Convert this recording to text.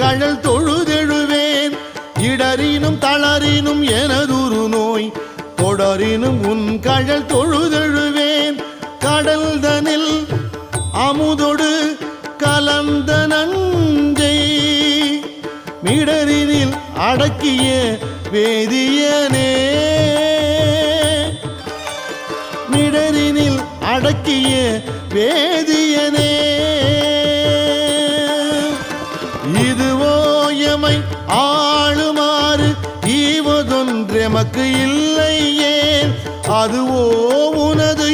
கழல் தொழுதெழுவேன். இடரினும் தளரினும் எனதுரு நோய் தொடரினும் உன் கழல் தொழுதெழுவேன். கடல் தனில் அமுதொடு கலந்த நஞ்சை மிடரினில் அடக்கிய வேதியனே. மிடரினில் அடக்கிய வேதியனே. இதுவோ எமை ஆளுமாறு ஈவதொன்றெமக்கு இல்லையே. அதுவோ உனது